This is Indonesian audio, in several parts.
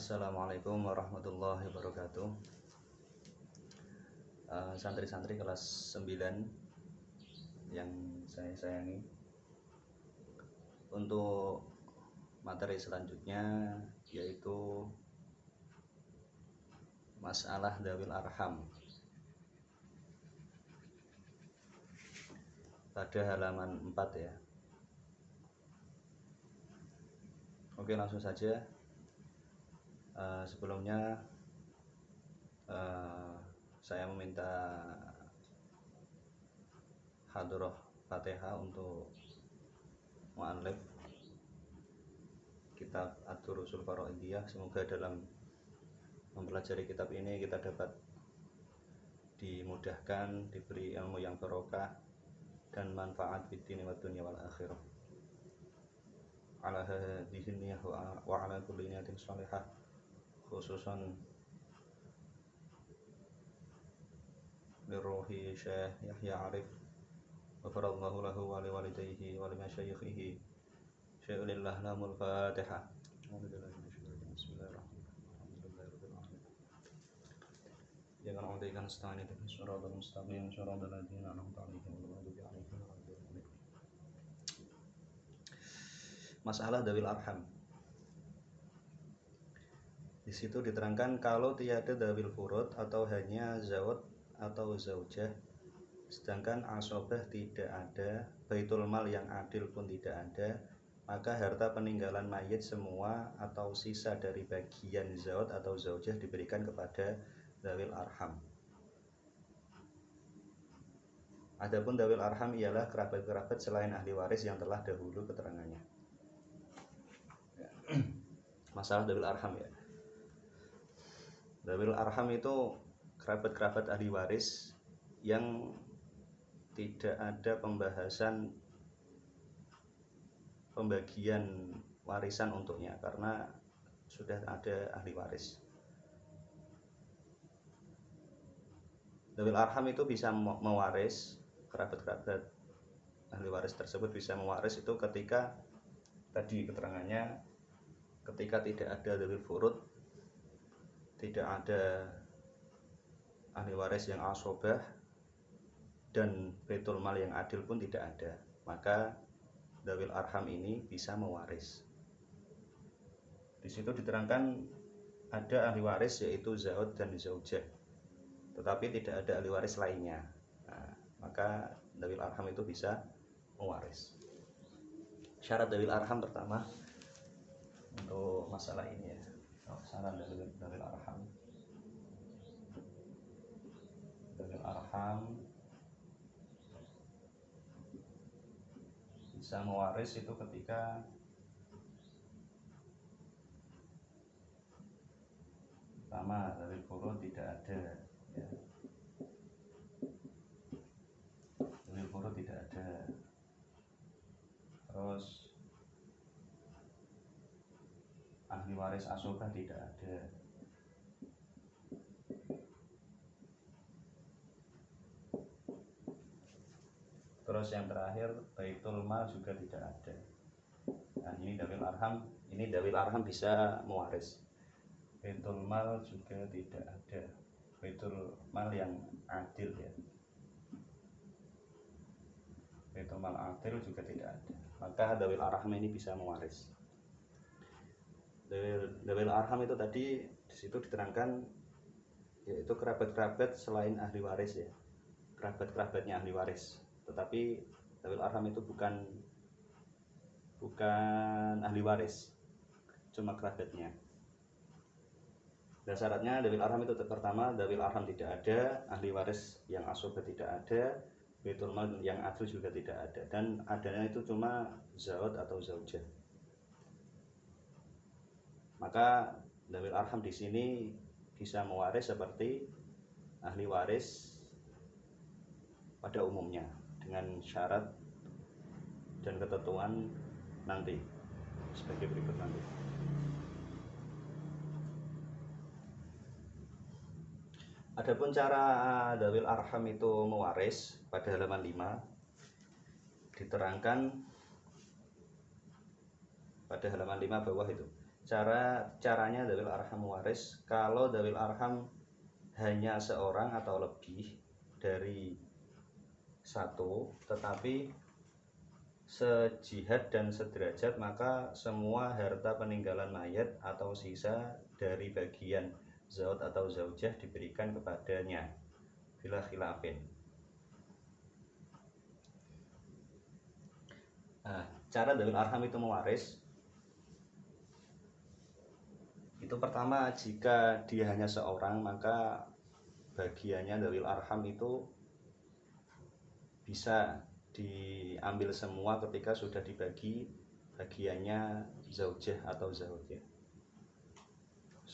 Assalamualaikum warahmatullahi wabarakatuh. Santri-santri kelas 9 yang saya sayangi, untuk materi selanjutnya yaitu masalah Dzawil Arham pada halaman 4 ya. Oke, langsung saja. Sebelumnya saya meminta hadroh Fatihah untuk mu'allif kitab Ad-Durusul Faraidiyah. Semoga dalam mempelajari kitab ini kita dapat dimudahkan, diberi ilmu yang barokah dan manfaat fid dini wad dunya wal akhirah. Ala hadhihi niyyah wa ala kulli niyatin shalihah, khususan liruhi Syekh Yahya Arif, ghafarallahu lahu wa liwalidayhi wa limasyayikhihi syai'ulillah lamul Fatihah. Bismillahirrahmanirrahim. Ya kan a'udzuka nasta'in ihdinas siratal mustaqim siratal ladzina an'amta 'alaihim ghairil maghdubi 'alaihim waladdallin. Masalah Dzawil Arham. Di situ diterangkan kalau tiada Dzawil Furud atau hanya zawj atau zaujah, sedangkan asobah tidak ada, baitul mal yang adil pun tidak ada, maka harta peninggalan mayit semua atau sisa dari bagian zawj atau zaujah diberikan kepada Dzawil Arham. Adapun Dzawil Arham ialah kerabat-kerabat selain ahli waris yang telah dahulu keterangannya. Masalah Dzawil Arham ya. Dzawil Arham itu kerabat-kerabat ahli waris yang tidak ada pembahasan pembagian warisan untuknya karena sudah ada ahli waris. Dzawil Arham itu bisa mewaris, kerabat-kerabat ahli waris tersebut bisa mewaris itu ketika tadi keterangannya, ketika tidak ada Dzawil Furud, tidak ada ahli waris yang asobah, dan baitul mal yang adil pun tidak ada, maka Dzawil Arham ini bisa mewaris. Di situ diterangkan ada ahli waris yaitu zawj dan zaujah, tetapi tidak ada ahli waris lainnya. Nah, maka Dzawil Arham itu bisa mewaris. Syarat Dzawil Arham pertama untuk masalah ini ya, syarat Dzawil Arham. Dzawil Arham bisa mewaris itu ketika pertama Dzawil Furud tidak ada ya. Dzawil Furud tidak ada, terus ahli waris asobah tidak ada, terus yang terakhir baitul mal juga tidak ada. Nah, ini Dzawil Arham bisa mewaris. Baitul mal juga tidak ada, baitul mal yang adil ya, baitul mal adil juga tidak ada, maka Dzawil Arham ini bisa mewaris. Dzawil Arham itu tadi di situ diterangkan yaitu kerabat-kerabat selain ahli waris ya, kerabat-kerabatnya ahli waris, tetapi Dzawil Arham itu bukan ahli waris, cuma kerabatnya. Dan syaratnya Dzawil Arham itu pertama, Dzawil Arham tidak ada, ahli waris yang asobah tidak ada, baitul mal yang adil juga tidak ada, dan adanya itu cuma zawj atau zaujah. Maka Dzawil Arham di sini bisa mewaris seperti ahli waris pada umumnya dengan syarat dan ketentuan nanti sebagai berikut nanti. Adapun cara Dzawil Arham itu mewaris pada halaman 5 diterangkan pada halaman 5 bawah itu. Caranya dawil arham waris kalau dawil arham hanya seorang atau lebih dari satu, tetapi sejihad dan sederajat, maka semua harta peninggalan mayat atau sisa dari bagian zaud atau zaujah diberikan kepadanya bila khilafin. Nah, cara dawil arham itu mewaris itu pertama, jika dia hanya seorang maka bagiannya dawil arham itu bisa diambil semua ketika sudah dibagi bagiannya zaujah atau zaujah.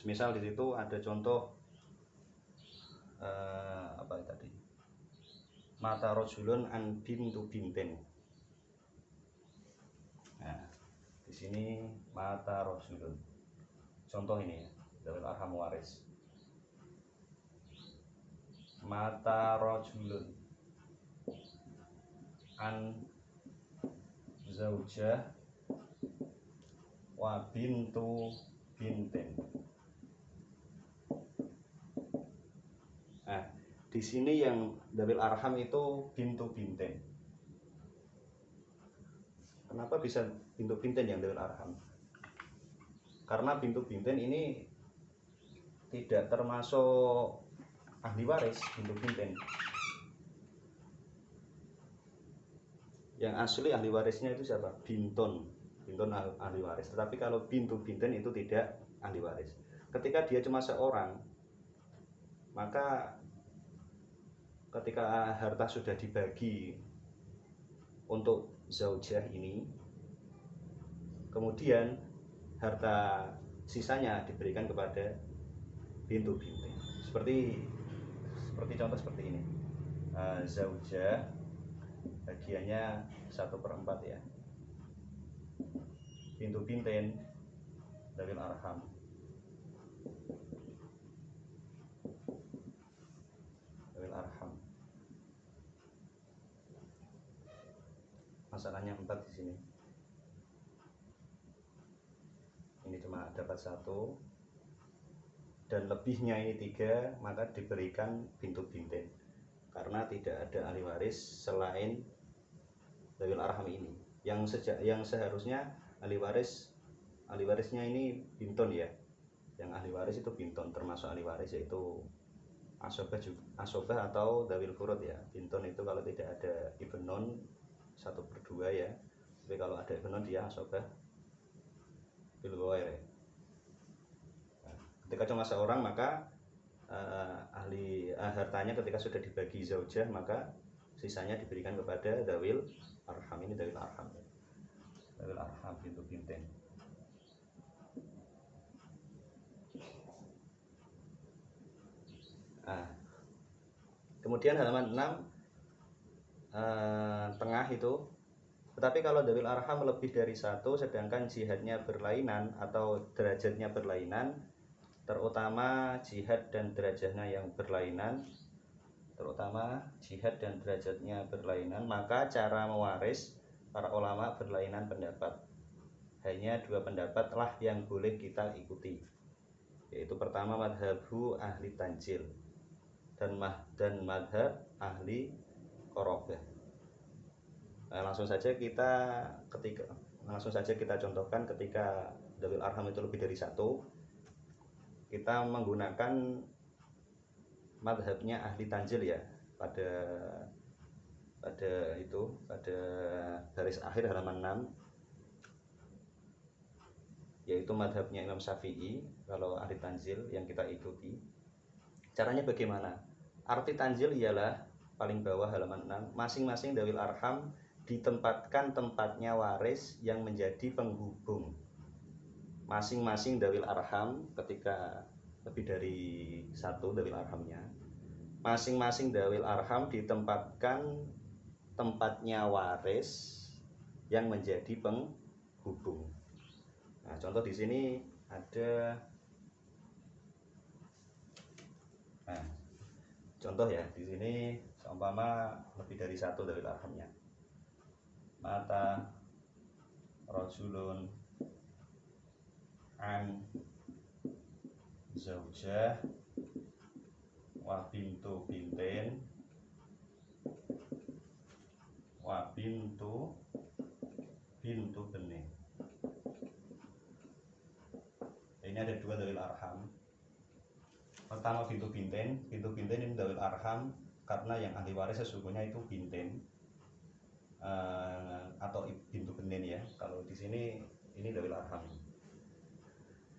Misal di situ ada contoh apa tadi? Mata rojulun an bintu binten. Nah, di sini mata rojulun. Contoh ini ya, dawil arham waris. Mata rojulun an zaujah wa bintu binten. Nah, di sini yang dawil arham itu bintu binten. Kenapa bisa bintu binten yang dawil arham? Karena bintu binten ini tidak termasuk ahli waris. Bintu binten yang asli ahli warisnya itu siapa? Binton ahli waris. Tetapi kalau bintu binten itu tidak ahli waris. Ketika dia cuma seorang, maka ketika harta sudah dibagi untuk zaujah ini, kemudian harta sisanya diberikan kepada bintu binten. Seperti contoh seperti ini. Zaujah bagiannya 1/4 ya. Bintu binten dawil arham. Dawil arham. Masalahnya 4 di sini. Ini cuma dapat 1 dan lebihnya ini 3, maka diberikan bintu binten karena tidak ada ahli waris selain dawil arham ini. Yang seharusnya ahli warisnya ini binton ya. Yang ahli waris itu binton, termasuk ahli waris yaitu asobah atau dawil furud ya. Binton itu kalau tidak ada ibnon 1/2 ya. Tapi kalau ada ibnon dia asobah bil ghair. Nah, ketika cuma seorang maka hartanya ketika sudah dibagi zaujah maka sisanya diberikan kepada dawil arham. Ini dawil arham. Dawil arham bintu binten. Nah, kemudian halaman 6 tengah itu. Tetapi kalau dawil arham lebih dari 1 sedangkan jihadnya berlainan atau derajatnya berlainan, terutama jihad dan derajatnya yang berlainan, maka cara mewaris para ulama berlainan pendapat. Hanya 2 pendapat lah yang boleh kita ikuti, yaitu pertama madhabu ahli tanjil dan madhab ahli qorobah. Langsung saja kita contohkan ketika dawil arham itu lebih dari 1, kita menggunakan madhabnya ahli tanjil ya, pada baris akhir halaman 6, yaitu madhabnya Imam Syafi'i kalau ahli tanjil yang kita ikuti. Caranya bagaimana? Arti tanjil ialah paling bawah halaman 6, masing-masing dawil arham ditempatkan tempatnya waris yang menjadi penghubung. Masing-masing dawil arham ketika lebih dari 1 dawil arhamnya, masing-masing dawil arham ditempatkan tempatnya waris yang menjadi penghubung. Nah, contoh di sini ada contoh ya, di sini seumpama lebih dari 1 dawil arhamnya. Mata rojulun an zaujah wa bintu bintin wa bintu benih. Ini ada dua dalil arham. Pertama bintu bintin ini dalil arham karena yang ahli waris sesungguhnya itu bintin atau bintu benin ya. Kalau di sini ini dalil arham.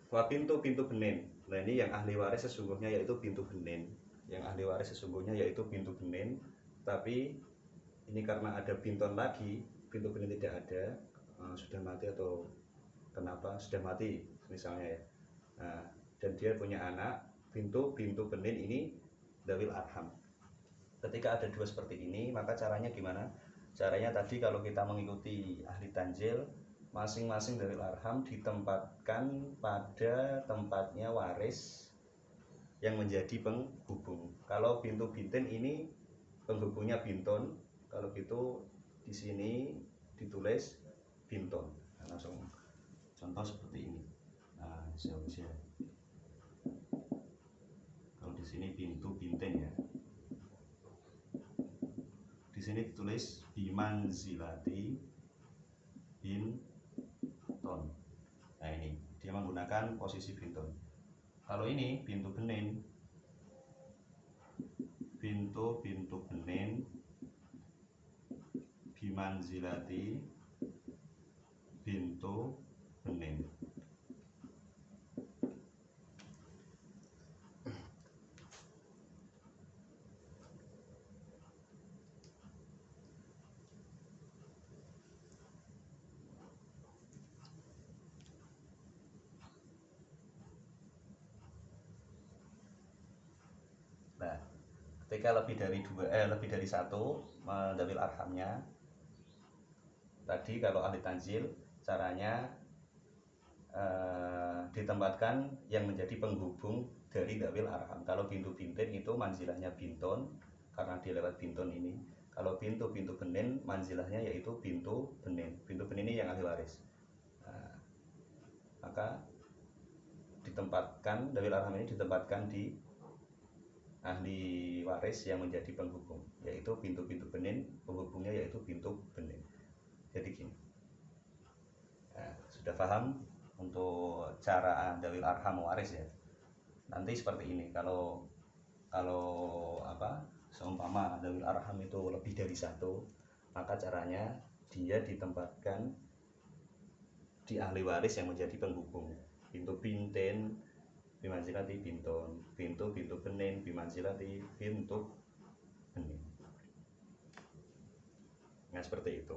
Wa bintu benin. Nah ini yang ahli waris sesungguhnya yaitu bintu benin. Yang ahli waris sesungguhnya yaitu bintu benin. Tapi ini karena ada binton lagi, bintu benin tidak ada, sudah mati atau kenapa sudah mati misalnya ya. Nah, dan dia punya anak bintu benin ini dalil arham. Ketika ada dua seperti ini, maka caranya gimana? Caranya tadi kalau kita mengikuti ahli tanzil, masing-masing dalil arham ditempatkan pada tempatnya waris yang menjadi penghubung. Kalau bintu bintin ini penghubungnya binton, kalau gitu di sini ditulis binton. Nah, langsung contoh seperti ini. Nah, zaujah. Kalau di sini bintu bintin ya. Di sini ditulis bimanzilati binton. Nah ini dia menggunakan posisi binton. Kalau ini bintu benin bimanzilati bintu benin. Nah, ketika lebih dari satu dalil arhamnya, tadi kalau ahli tanzil caranya ditempatkan yang menjadi penghubung dari dalil arham. Kalau bintu bintin itu manzilahnya binton karena dia lewat binton ini. Kalau bintu benin manzilahnya yaitu bintu benin. Bintu benin ini yang ahli waris. Nah, maka ditempatkan dalil arham ini ditempatkan di ahli waris yang menjadi penghubung, yaitu bintu benin, penghubungnya yaitu bintu benin. Jadi gini. Nah, sudah paham untuk cara dalil arham waris ya. Nanti seperti ini, kalau seumpama dalil arham itu lebih dari satu, maka caranya dia ditempatkan di ahli waris yang menjadi penghubung. Bintu bintin bimanzilati binton, bintu benin bimanzilati bintu benin. Nah seperti itu.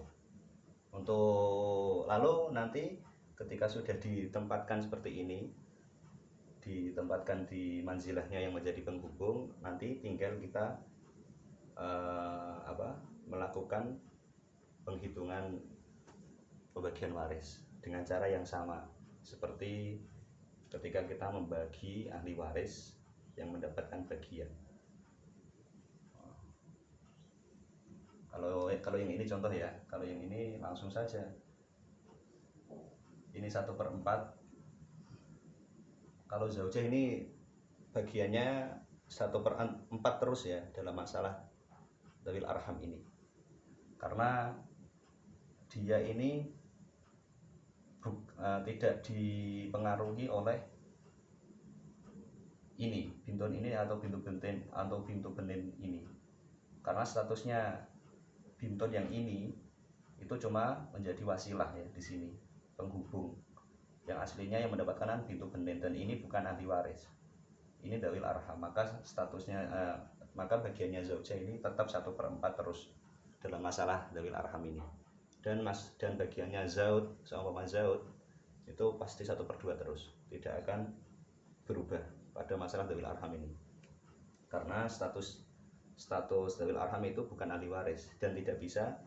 Untuk lalu nanti ketika sudah ditempatkan seperti ini, ditempatkan di manzilahnya yang menjadi penghubung, nanti tinggal kita melakukan penghitungan pembagian waris dengan cara yang sama seperti ketika kita membagi ahli waris yang mendapatkan bagian. Kalau yang ini contoh ya, kalau yang ini langsung saja. Ini 1/4. Kalau zaujah ini bagiannya 1/4 terus ya dalam masalah dalil arham ini. Karena dia ini tidak dipengaruhi oleh ini, binton ini atau bintu bintin atau bintu benin ini. Karena statusnya binton yang ini itu cuma menjadi wasilah ya di sini, penghubung. Yang aslinya yang mendapatkan bintu benin dan ini bukan ahli waris. Ini dalil arham, maka statusnya maka bagiannya zaujah ini tetap 1/4 terus dalam masalah dalil arham ini. Dan bagiannya zaud, seumpama zaud itu pasti 1/2 terus, tidak akan berubah pada masalah dalil arham ini. Karena status dalil arham itu bukan ahli waris dan tidak bisa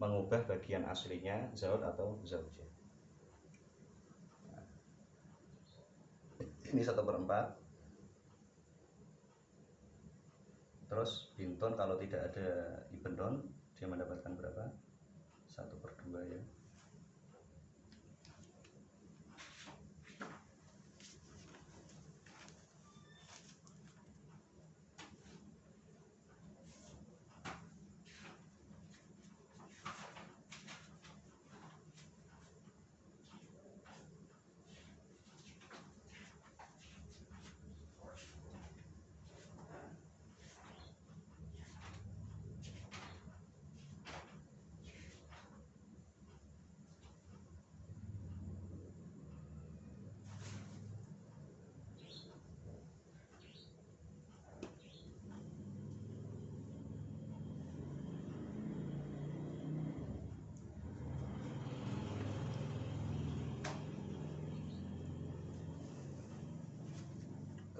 mengubah bagian aslinya zaud atau zaujah. Ini 1/4. Terus binton kalau tidak ada ibendon dia mendapatkan berapa? 1/2 ya.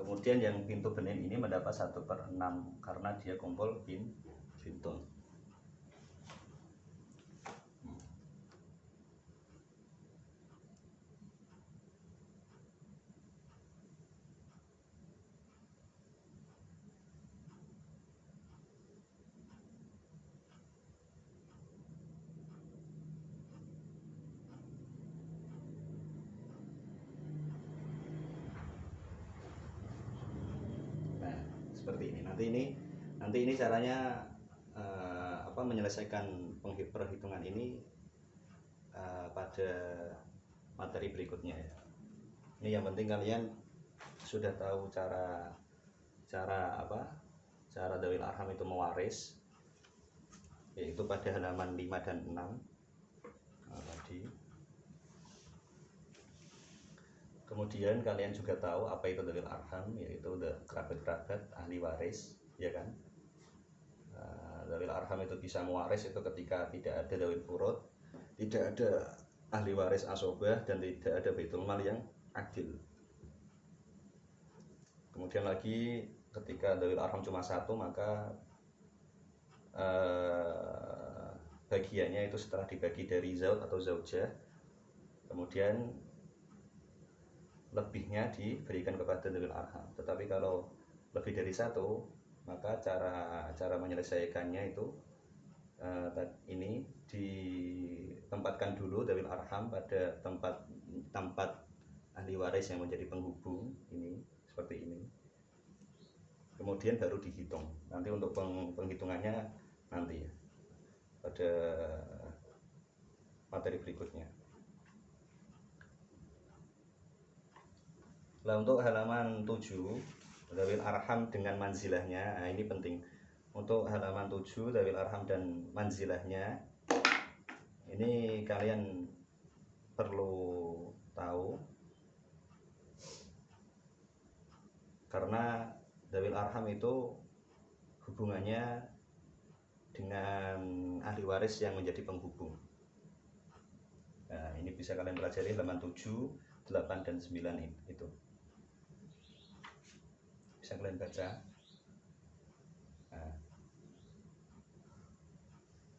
Kemudian yang pintu benin ini mendapat 1/6 karena dia kumpul bintun. Seperti ini. Nanti ini caranya menyelesaikan perhitungan ini pada materi berikutnya ya. Ini yang penting kalian sudah tahu cara Dzawil Arham itu mewaris, yaitu pada halaman 5 dan 6 tadi. Kemudian kalian juga tahu apa itu Dzawil Arham, yaitu kerabat-kerabat ahli waris, ya kan? Dzawil Arham itu bisa mewaris itu ketika tidak ada Dzawil Furud, tidak ada ahli waris asobah, dan tidak ada baitul mal yang adil. Kemudian lagi ketika Dzawil Arham cuma satu, maka bagiannya itu setelah dibagi dari zauj atau zaujah, kemudian lebihnya diberikan kepada Dzawil Arham. Tetapi kalau lebih dari satu, maka cara menyelesaikannya itu ini ditempatkan dulu Dzawil Arham pada tempat ahli waris yang menjadi penghubung ini, seperti ini. Kemudian baru dihitung. Nanti untuk penghitungannya nanti ya, pada materi berikutnya. Nah, untuk halaman 7 Dzawil Arham dengan manzilahnya, nah ini penting. Untuk halaman 7 Dzawil Arham dan manzilahnya, ini kalian perlu tahu, karena Dzawil Arham itu hubungannya dengan ahli waris yang menjadi penghubung. Nah, ini bisa kalian pelajari halaman 7, 8, dan 9 itu. Bisa kalian baca.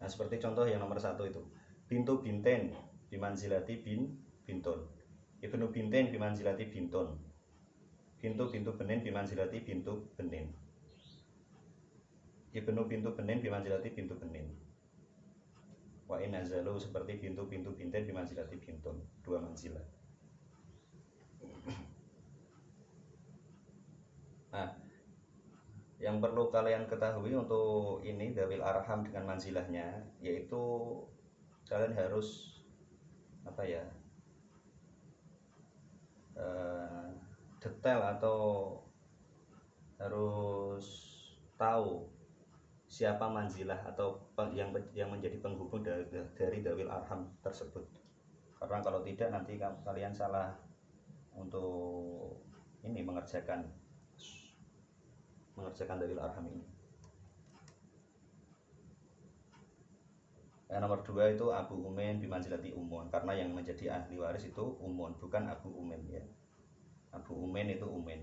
Nah, seperti contoh yang nomor 1 itu. Bintu binten bimanzilati bintun. Ibnu binten bimanzilati bintun. Bintu benin bimanzilati bintu benin. Ibnu bintu benin bimanzilati bintu benin. Wa in nazalu, seperti bintu binten bimanzilati bintun, 2 manzilah. Nah, yang perlu kalian ketahui untuk ini Dzawil Arham dengan manzilahnya, yaitu kalian harus detail atau harus tahu siapa manzilah atau yang menjadi penghubung dari Dzawil Arham tersebut. Karena kalau tidak nanti kalian salah untuk ini mengerjakan Dzawil Arham ini. Nomor 2 itu Abu Umen bimanzilati Umun, karena yang menjadi ahli waris itu Umun, bukan Abu Umen ya. Abu Umen itu Umen.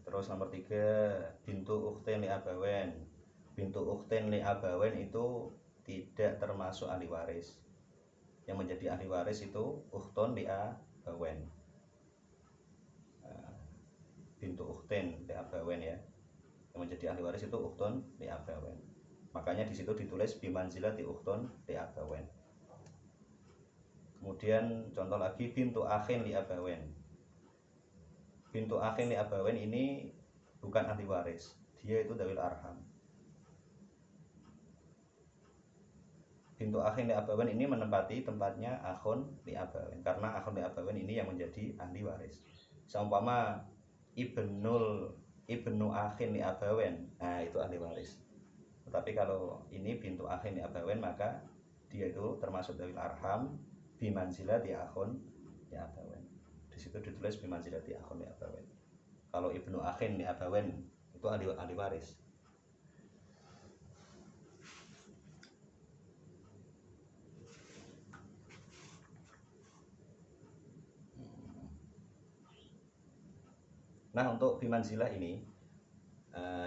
Terus nomor 3 bintu ukhtin li abawen. Bintu ukhtin li abawen itu tidak termasuk ahli waris. Yang menjadi ahli waris itu ukhtun li abawen. Bintu ukhtin li abawen ya. Yang menjadi ahli waris itu ukhtun li abawen. Makanya di situ ditulis bimanzilati ukhtun li abawen. Kemudian contoh lagi bintu akhin li abawen. Bintu akhin li abawen ini bukan ahli waris, dia itu Dzawil Arham. Bintu akhin li abawen ini menempati tempatnya akhun li abawen, karena akhun li abawen ini yang menjadi ahli waris. Seumpama ibnu akhin li abawen, nah itu ahli waris. Tetapi kalau ini bintu akhin li abawen, maka dia itu termasuk Dzawil Arham bimanzilati akhun li abawen. Di situ ditulis bimanzilati akhun li abawen. Kalau ibnu akhin li abawen itu ahli waris. Nah, untuk bimanzilah ini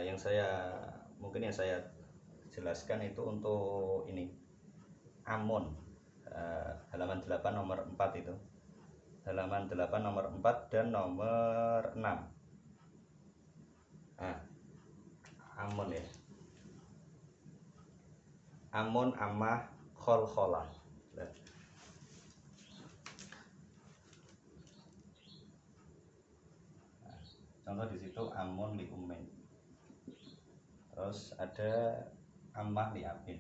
yang saya jelaskan itu untuk ini amun, halaman 8 nomor 4 itu. Halaman 8 nomor 4 dan nomor 6. Nah, amun ya. Amun, amah, khol-kholah. Contoh di situ amun li ummin. Terus ada amah li abin.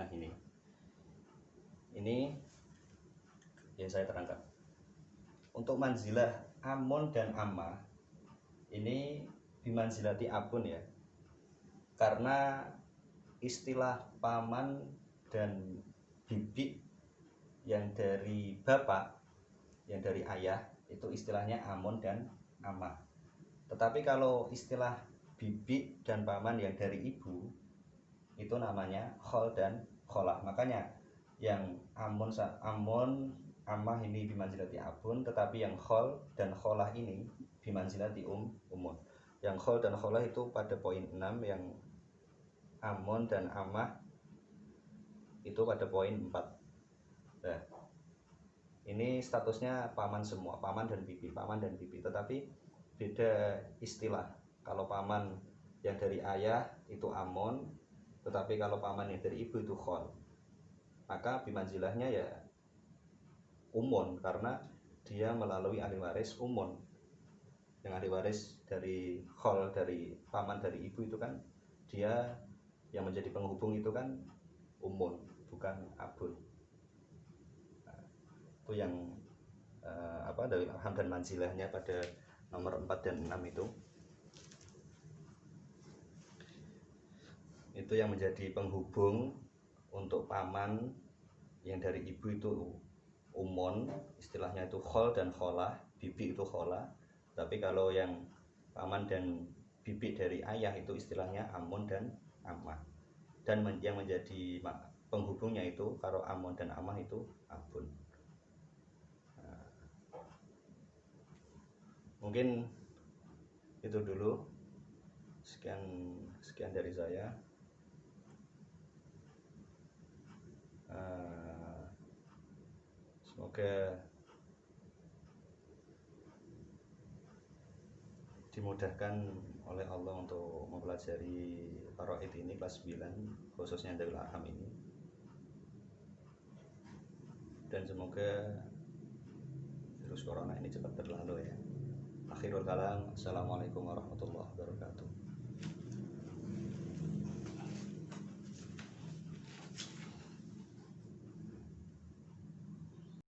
Nah, ini yang saya terangkan. Untuk manzilah amun dan amma ini bimanzilati abun ya, karena istilah paman dan bibi yang dari bapak, yang dari ayah itu istilahnya amun dan amma. Tetapi kalau istilah bibi dan paman yang dari ibu itu namanya khol dan kholah. Makanya yang amun ammah ini bimanzilati abun, tetapi yang khol dan kholah ini bimanzilati umun. Yang khol dan kholah itu pada poin 6, yang amun dan ammah itu pada poin 4. Nah, ini statusnya paman semua, paman dan bibi, tetapi beda istilah. Kalau paman yang dari ayah itu amun, tetapi kalau paman yang dari ibu itu khol. Maka bimanzilahnya ya umun, karena dia melalui ahli waris umun. Yang ahli waris dari khol, dari paman dari ibu itu kan dia yang menjadi penghubung itu kan umun, bukan abun. Nah, itu yang dari arham dan manzilahnya pada nomor 4 dan 6 itu yang menjadi penghubung untuk paman yang dari ibu itu umun, istilahnya itu khol dan kholah, bibi itu kholah. Tapi kalau yang paman dan bibi dari ayah itu istilahnya amun dan amah. Dan yang menjadi penghubungnya itu kalau amun dan amah itu abun. Nah, mungkin itu dulu. Sekian dari saya. Semoga dimudahkan oleh Allah untuk mempelajari faraid ini kelas 9, khususnya Dzawil Arham ini. Dan semoga virus corona ini cepat berlalu ya. Akhirul kalam, assalamualaikum warahmatullahi wabarakatuh.